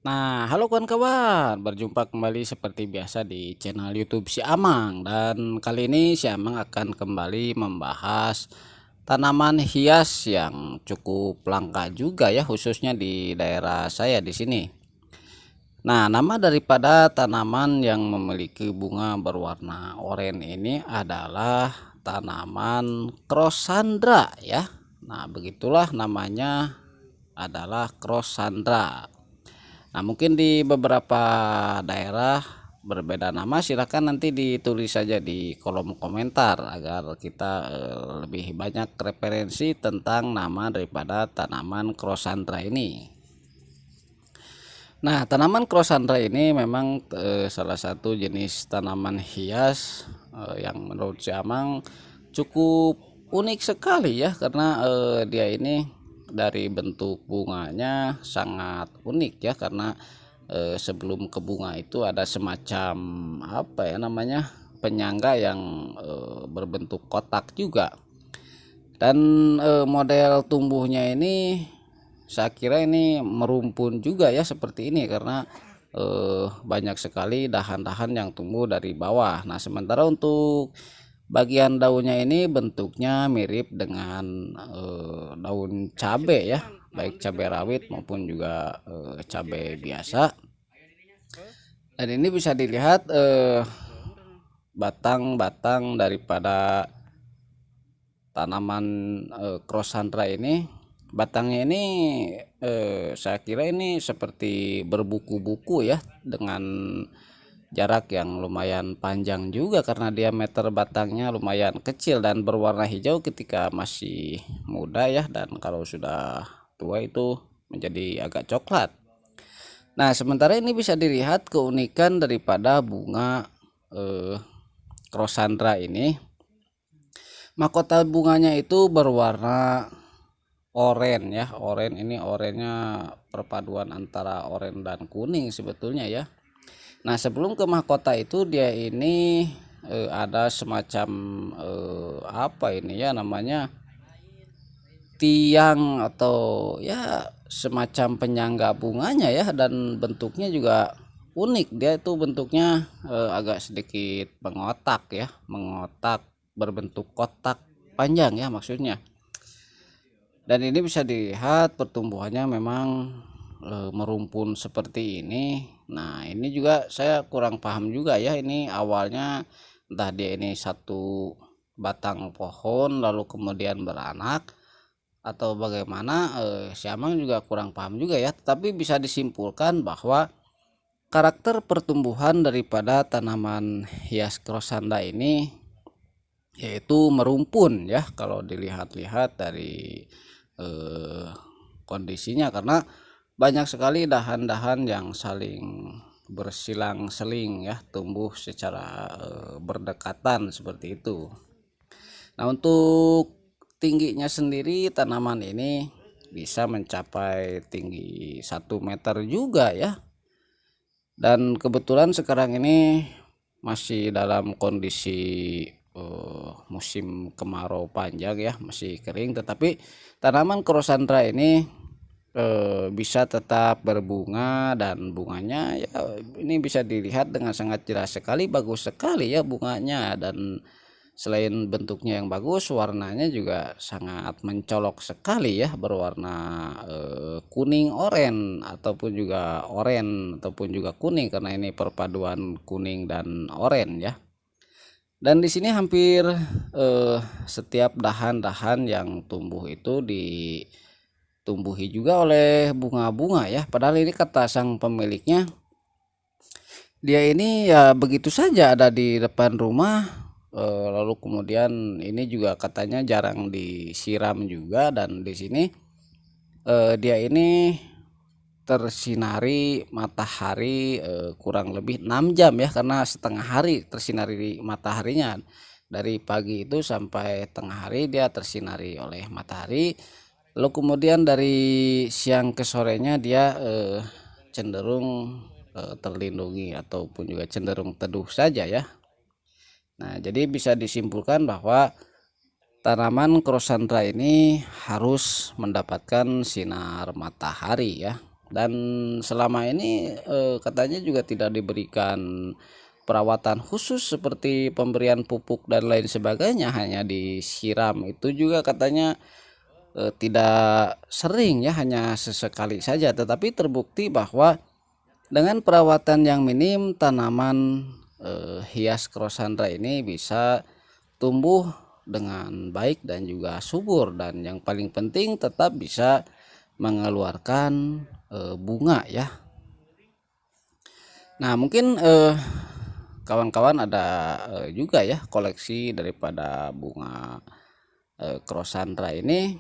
Nah, halo kawan-kawan, berjumpa kembali seperti biasa di channel YouTube Si Amang, dan kali ini Si Amang akan kembali membahas tanaman hias yang cukup langka juga ya, khususnya di daerah saya di sini. Nah, nama daripada tanaman yang memiliki bunga berwarna oranye ini adalah tanaman Crossandra ya. Nah, begitulah namanya, adalah Crossandra. Nah, mungkin di beberapa daerah berbeda nama, silahkan nanti ditulis saja di kolom komentar agar kita lebih banyak referensi tentang nama daripada tanaman Crossandra ini. Nah, tanaman Crossandra ini memang salah satu jenis tanaman hias yang menurut si Amang cukup unik sekali ya, karena dia ini dari bentuk bunganya sangat unik ya, karena sebelum ke bunga itu ada semacam apa ya namanya, penyangga yang berbentuk kotak juga, dan model tumbuhnya ini saya kira ini merumpun juga ya seperti ini, karena banyak sekali dahan-dahan yang tumbuh dari bawah. Nah, sementara untuk bagian daunnya ini bentuknya mirip dengan daun cabai ya, baik cabai rawit maupun juga cabai biasa. Dan ini bisa dilihat batang-batang daripada tanaman Crossandra ini. Batangnya ini saya kira ini seperti berbuku-buku ya, dengan jarak yang lumayan panjang juga, karena diameter batangnya lumayan kecil dan berwarna hijau ketika masih muda ya, dan kalau sudah tua itu menjadi agak coklat. Nah, sementara ini bisa dilihat keunikan daripada bunga Crossandra ini. Mahkota bunganya itu berwarna oranye ya. Oranye ini, oranye perpaduan antara oranye dan kuning sebetulnya ya. Nah, sebelum ke mahkota itu dia ini ada semacam apa ini ya namanya, tiang atau ya semacam penyangga bunganya ya, dan bentuknya juga unik. Dia itu bentuknya agak sedikit mengotak ya, mengotak, berbentuk kotak panjang ya maksudnya. Dan ini bisa dilihat pertumbuhannya memang merumpun seperti ini. Nah, ini juga saya kurang paham juga ya, ini awalnya entah dia ini satu batang pohon lalu kemudian beranak atau bagaimana, Siamang juga kurang paham juga ya, tetapi bisa disimpulkan bahwa karakter pertumbuhan daripada tanaman hias Crossanda ini yaitu merumpun ya, kalau dilihat-lihat dari eh, kondisinya, karena banyak sekali dahan-dahan yang saling bersilang-seling ya, tumbuh secara berdekatan seperti itu. Nah, untuk tingginya sendiri tanaman ini bisa mencapai tinggi 1 meter juga ya. Dan kebetulan sekarang ini masih dalam kondisi musim kemarau panjang ya, masih kering, tetapi tanaman Crossandra ini bisa tetap berbunga, dan bunganya ya ini bisa dilihat dengan sangat jelas sekali, bagus sekali ya bunganya. Dan selain bentuknya yang bagus, warnanya juga sangat mencolok sekali ya, berwarna kuning oren ataupun juga oren ataupun juga kuning, karena ini perpaduan kuning dan oren ya. Dan di sini hampir setiap dahan-dahan yang tumbuh itu ditumbuhi juga oleh bunga-bunga ya, padahal ini kata sang pemiliknya dia ini ya begitu saja ada di depan rumah, lalu kemudian ini juga katanya jarang disiram juga, dan di sini dia ini tersinari matahari kurang lebih 6 jam ya, karena setengah hari tersinari mataharinya. Dari pagi itu sampai tengah hari dia tersinari oleh matahari, lalu kemudian dari siang ke sorenya dia cenderung terlindungi ataupun juga cenderung teduh saja ya. Nah, jadi bisa disimpulkan bahwa tanaman Crossandra ini harus mendapatkan sinar matahari ya. dan selama ini katanya juga tidak diberikan perawatan khusus seperti pemberian pupuk dan lain sebagainya, hanya disiram. Itu juga katanya tidak sering ya, hanya sesekali saja. Tetapi terbukti bahwa dengan perawatan yang minim, tanaman hias Crosandra ini bisa tumbuh dengan baik dan juga subur, dan yang paling penting tetap bisa mengeluarkan bunga ya. Nah mungkin kawan-kawan ada juga ya koleksi daripada bunga Crosandra ini.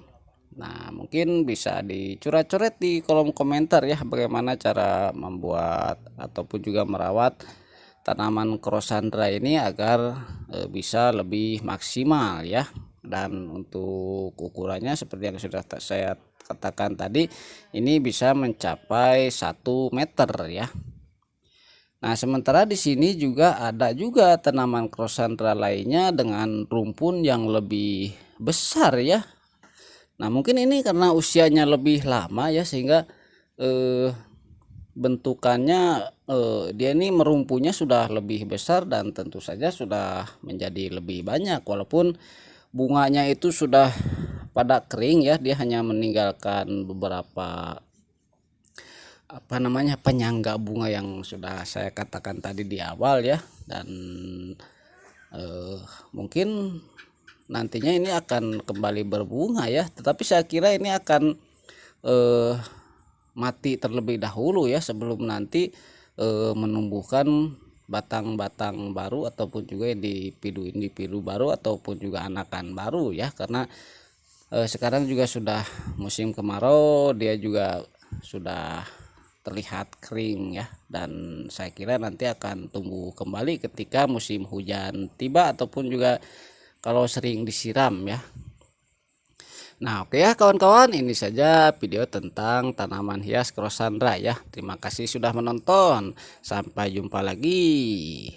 Nah mungkin bisa dicoret-coret di kolom komentar ya, bagaimana cara membuat ataupun juga merawat tanaman Crosandra ini agar bisa lebih maksimal ya. Dan untuk ukurannya seperti yang sudah saya katakan tadi, ini bisa mencapai 1 meter ya. Nah sementara di sini juga ada juga tanaman Crosandra lainnya dengan rumpun yang lebih besar ya. Nah mungkin ini karena usianya lebih lama ya, sehingga bentukannya dia ini merumpunya sudah lebih besar dan tentu saja sudah menjadi lebih banyak, walaupun bunganya itu sudah pada kering ya. Dia hanya meninggalkan beberapa penyangga bunga yang sudah saya katakan tadi di awal ya. Dan mungkin nantinya ini akan kembali berbunga ya, tetapi saya kira ini akan mati terlebih dahulu ya, sebelum nanti menumbuhkan batang-batang baru ataupun juga individu baru ataupun juga anakan baru ya. Karena sekarang juga sudah musim kemarau, dia juga sudah terlihat kering ya, dan saya kira nanti akan tumbuh kembali ketika musim hujan tiba ataupun juga kalau sering disiram ya. Nah oke ya kawan-kawan, ini saja video tentang tanaman hias Crosandra ya. Terima kasih sudah menonton, sampai jumpa lagi.